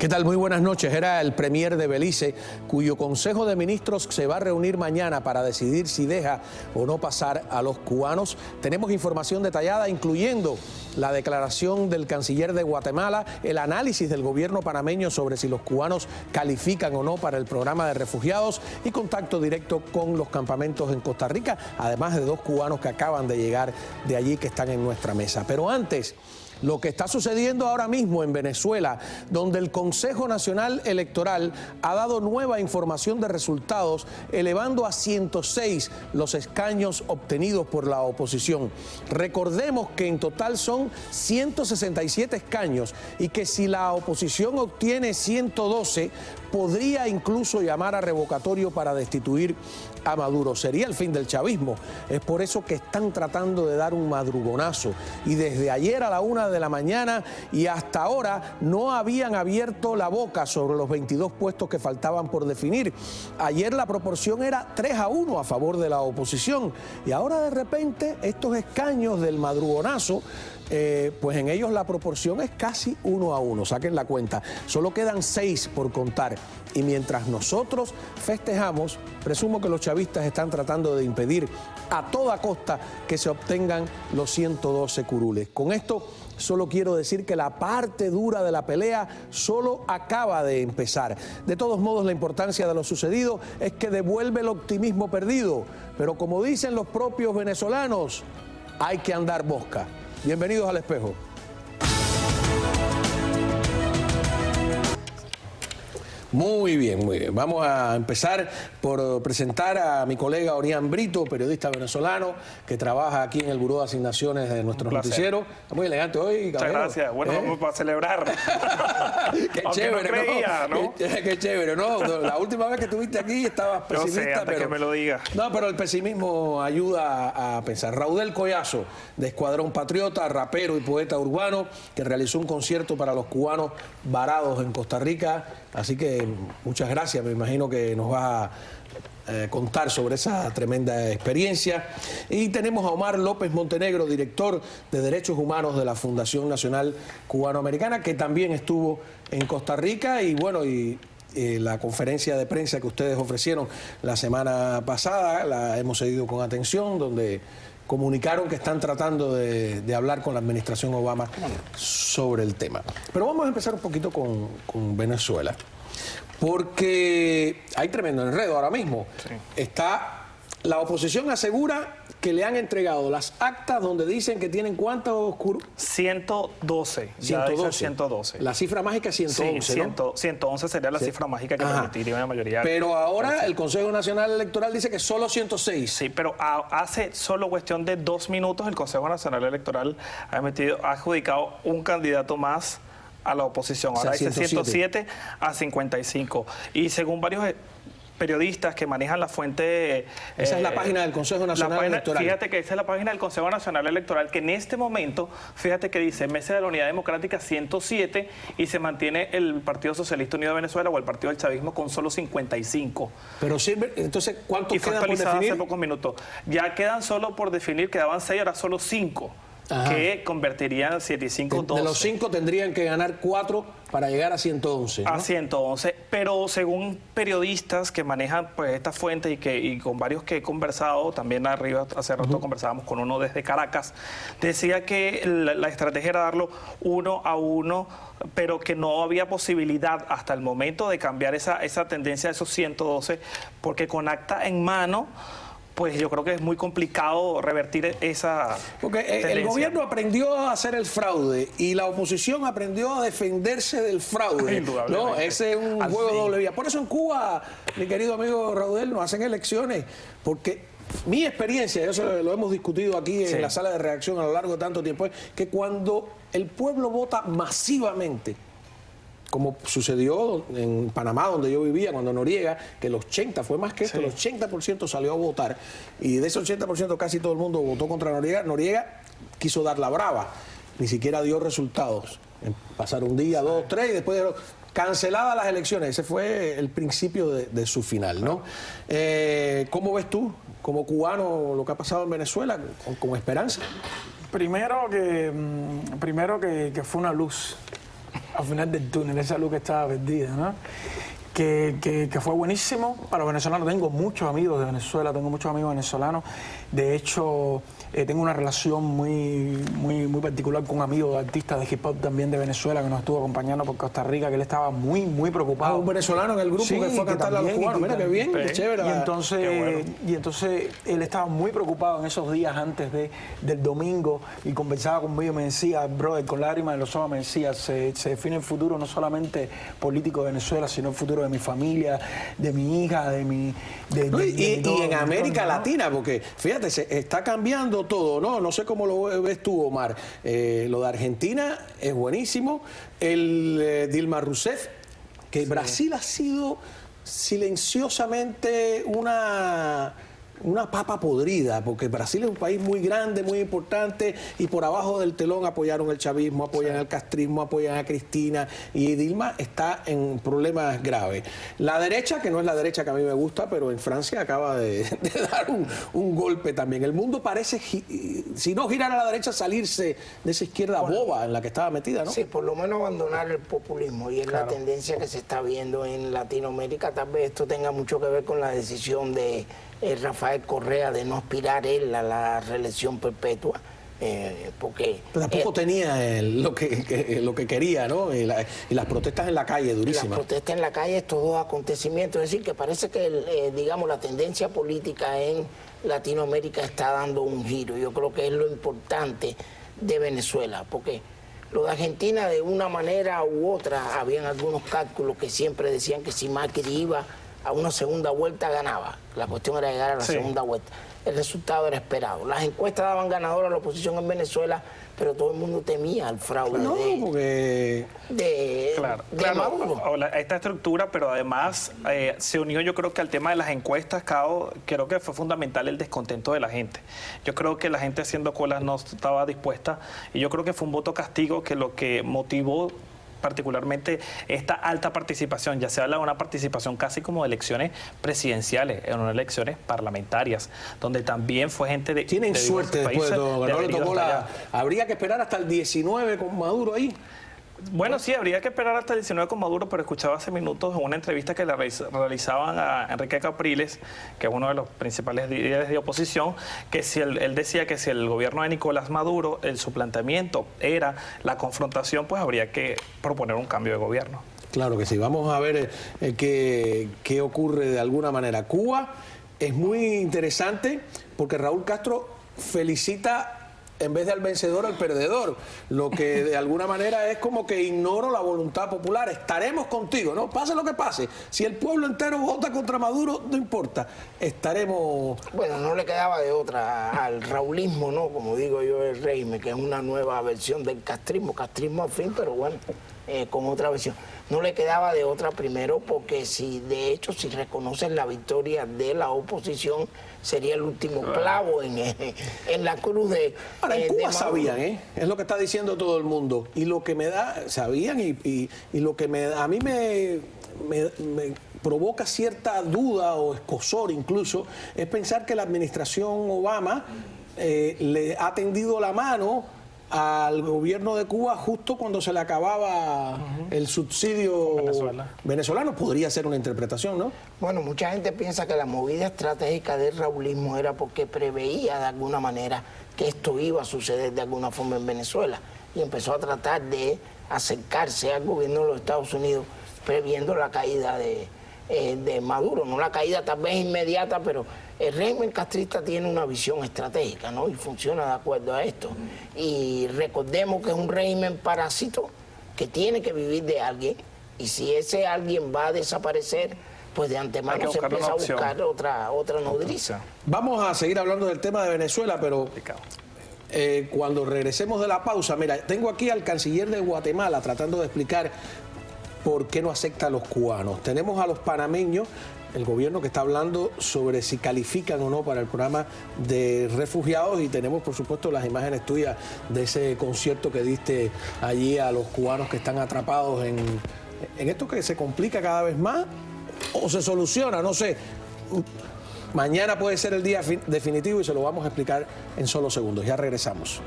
¿Qué tal? Muy buenas noches. Era el premier de Belice, cuyo Consejo de Ministros se va a reunir mañana para decidir si deja o no pasar a los cubanos. Tenemos información detallada, incluyendo la declaración del canciller de Guatemala, el análisis del gobierno panameño sobre si los cubanos califican o no para el programa de refugiados y contacto directo con los campamentos en Costa Rica, además de 2 cubanos que acaban de llegar de allí que están en nuestra mesa. Pero antes, lo que está sucediendo ahora mismo en Venezuela, donde el Consejo Nacional Electoral ha dado nueva información de resultados, elevando a 106 los escaños obtenidos por la oposición. Recordemos que en total son 167 escaños y que si la oposición obtiene 112, podría incluso llamar a revocatorio para destituir a Maduro. Sería el fin del chavismo. Es por eso que están tratando de dar un madrugonazo. Y desde ayer a la 1 de la mañana y hasta ahora no habían abierto la boca sobre los 22 puestos que faltaban por definir. Ayer la proporción era 3-1 a favor de la oposición. Y ahora de repente estos escaños del madrugonazo, pues en ellos la proporción es casi 1-1, saquen la cuenta. Solo quedan 6 por contar. Y mientras nosotros festejamos, presumo que los chavistas están tratando de impedir a toda costa que se obtengan los 112 curules. Con esto solo quiero decir que la parte dura de la pelea solo acaba de empezar. De todos modos, la importancia de lo sucedido es que devuelve el optimismo perdido. Pero como dicen los propios venezolanos, hay que andar mosca. Bienvenidos al Espejo. Muy bien, muy bien. Vamos a empezar por presentar a mi colega Orián Brito, periodista venezolano que trabaja aquí en el Buró de Asignaciones de nuestros noticieros. Está muy elegante hoy, caballero. Muchas gracias. Bueno, vamos para celebrar. Qué chévere, no creía, ¿no? Qué chévere, ¿no? La última vez que estuviste aquí estabas pesimista. Yo sé, antes pero, que me lo digas. No, pero el pesimismo ayuda a pensar. Raudel Collazo, de Escuadrón Patriota, rapero y poeta urbano, que realizó un concierto para los cubanos varados en Costa Rica. Así que muchas gracias, me imagino que nos va a contar sobre esa tremenda experiencia. Y tenemos a Omar López Montenegro, director de Derechos Humanos de la Fundación Nacional Cubanoamericana, que también estuvo en Costa Rica. Y bueno, la conferencia de prensa que ustedes ofrecieron la semana pasada la hemos seguido con atención, donde comunicaron que están tratando de hablar con la administración Obama sobre el tema. Pero vamos a empezar un poquito con Venezuela, porque hay tremendo enredo ahora mismo. Sí. La oposición asegura que le han entregado las actas donde dicen que tienen ¿cuántos? 112. 112. La cifra mágica es 111, sí, ¿no? 111 sería la cifra mágica que permitiría una mayoría. Pero ahora el Consejo Nacional Electoral dice que solo 106. Sí, pero hace solo cuestión de 2 minutos el Consejo Nacional Electoral ha adjudicado un candidato más a la oposición. Ahora dice 107 a 55. Y según varios periodistas que manejan la fuente... Esa es la página del Consejo Nacional Electoral. Fíjate que esa es la página del Consejo Nacional Electoral, que en este momento, fíjate que dice Mesa de la Unidad Democrática 107 y se mantiene el Partido Socialista Unido de Venezuela o el Partido del Chavismo con solo 55. Pero sirve, entonces, ¿cuánto queda por definir? Hace pocos minutos. Ya quedan solo por definir, quedaban 6, ahora solo 5. Ajá. Que convertirían 7 y 5, 12. De los 5 tendrían que ganar 4 para llegar a 111, ¿no? A 111, pero según periodistas que manejan pues esta fuente y con varios que he conversado, también arriba hace rato conversábamos con uno desde Caracas, decía que la estrategia era darlo 1-1, pero que no había posibilidad hasta el momento de cambiar esa tendencia de esos 112, porque con acta en mano, pues yo creo que es muy complicado revertir esa Porque el gobierno aprendió a hacer el fraude y la oposición aprendió a defenderse del fraude, ¿no? Ese es un juego doble vía. Por eso en Cuba, mi querido amigo Raudel, no hacen elecciones, porque mi experiencia, eso lo hemos discutido aquí en la sala de redacción a lo largo de tanto tiempo, es que cuando el pueblo vota masivamente, como sucedió en Panamá, donde yo vivía, cuando Noriega, que el 80%, fue más que esto, el 80% salió a votar, y de ese 80% casi todo el mundo votó contra Noriega. Noriega quiso dar la brava, ni siquiera dio resultados. Pasaron un día, 2, 3, y después canceladas las elecciones. Ese fue el principio de su final, ¿no? ¿Cómo ves tú, como cubano, lo que ha pasado en Venezuela, con esperanza? Primero que fue una luz. al final del túnel, esa luz que estaba perdida, ¿no? Que fue buenísimo para los venezolanos. Tengo muchos amigos de Venezuela, tengo muchos amigos venezolanos. De hecho, tengo una relación muy particular con un amigo artista de hip hop también de Venezuela que nos estuvo acompañando por Costa Rica, que él estaba muy preocupado. Un venezolano en el grupo, sí, que fue a cantarle a los cubanos. Mira qué bien, qué chévere. Y entonces él estaba muy preocupado en esos días antes del domingo y conversaba conmigo y me decía, brother, con lágrimas en los ojos me decía, se define el futuro no solamente político de Venezuela, sino el futuro de mi familia, de mi hija, y en América Latina, porque fíjate, se está cambiando todo, ¿no? No sé cómo lo ves tú, Omar. Lo de Argentina es buenísimo. Dilma Rousseff, que sí. Brasil ha sido silenciosamente una papa podrida, porque Brasil es un país muy grande, muy importante, y por abajo del telón apoyaron el chavismo, apoyan el castrismo, apoyan a Cristina, y Dilma está en problemas graves. La derecha, que no es la derecha que a mí me gusta, pero en Francia acaba de dar un golpe también. El mundo parece, si no girar a la derecha, salirse de esa izquierda boba en la que estaba metida, ¿no? Sí, por lo menos abandonar el populismo, y es la tendencia que se está viendo en Latinoamérica. Tal vez esto tenga mucho que ver con la decisión de Rafael Correa de no aspirar él a la reelección perpetua, porque... Pero tampoco tenía lo que quería, ¿no? Y las protestas en la calle, durísimas. Las protestas en la calle, estos dos acontecimientos, es decir, que parece que, digamos, la tendencia política en Latinoamérica está dando un giro. Yo creo que es lo importante de Venezuela, porque lo de Argentina, de una manera u otra, habían algunos cálculos que siempre decían que si Macri iba a una segunda vuelta ganaba. La cuestión era llegar a la segunda vuelta. El resultado era esperado. Las encuestas daban ganadora a la oposición en Venezuela, pero todo el mundo temía el fraude de Maduro. A esta estructura, pero además se unió, yo creo que al tema de las encuestas, creo que fue fundamental el descontento de la gente. Yo creo que la gente haciendo colas no estaba dispuesta, y yo creo que fue un voto castigo que lo que motivó particularmente esta alta participación. Ya se habla de una participación casi como de elecciones presidenciales, en unas elecciones parlamentarias, donde también fue gente de... Tienen suerte después de todo. No le tocó habría que esperar hasta el 19 con Maduro ahí. Bueno, sí, habría que esperar hasta el 19 con Maduro, pero escuchaba hace minutos en una entrevista que le realizaban a Enrique Capriles, que es uno de los principales líderes de oposición, que si él decía que si el gobierno de Nicolás Maduro, su planteamiento era la confrontación, pues habría que proponer un cambio de gobierno. Claro que sí. Vamos a ver qué ocurre de alguna manera. Cuba es muy interesante porque Raúl Castro felicita, en vez de al vencedor, al perdedor, lo que de alguna manera es como que ignoro la voluntad popular. Estaremos contigo, ¿no? Pase lo que pase. Si el pueblo entero vota contra Maduro, no importa, estaremos... Bueno, no le quedaba de otra al raulismo, ¿no? Como digo yo, el régimen, que es una nueva versión del castrismo al fin, pero bueno, con otra versión. No le quedaba de otra, primero porque de hecho, si reconocen la victoria de la oposición, sería el último clavo en la cruz de... Ahora, en Cuba sabían, es lo que está diciendo todo el mundo. Y lo que me da, sabían, y lo que a mí me provoca cierta duda o escozor incluso, es pensar que la administración Obama le ha tendido la mano al gobierno de Cuba justo cuando se le acababa el subsidio venezolano. Podría ser una interpretación, ¿no? Bueno, mucha gente piensa que la movida estratégica del raulismo era porque preveía de alguna manera que esto iba a suceder de alguna forma en Venezuela, y empezó a tratar de acercarse al gobierno de los Estados Unidos previendo la caída de Maduro. No la caída tal vez inmediata, pero el régimen castrista tiene una visión estratégica, ¿no? Y funciona de acuerdo a esto. Y recordemos que es un régimen parásito que tiene que vivir de alguien, y si ese alguien va a desaparecer, pues de antemano se empieza a buscar otra nodriza. Vamos a seguir hablando del tema de Venezuela, pero cuando regresemos de la pausa, mira, tengo aquí al canciller de Guatemala tratando de explicar por qué no acepta a los cubanos. Tenemos a los panameños, el gobierno que está hablando sobre si califican o no para el programa de refugiados, y tenemos por supuesto las imágenes tuyas de ese concierto que diste allí a los cubanos que están atrapados en esto que se complica cada vez más o se soluciona, no sé. Mañana puede ser el día definitivo y se lo vamos a explicar en solo segundos. Ya regresamos.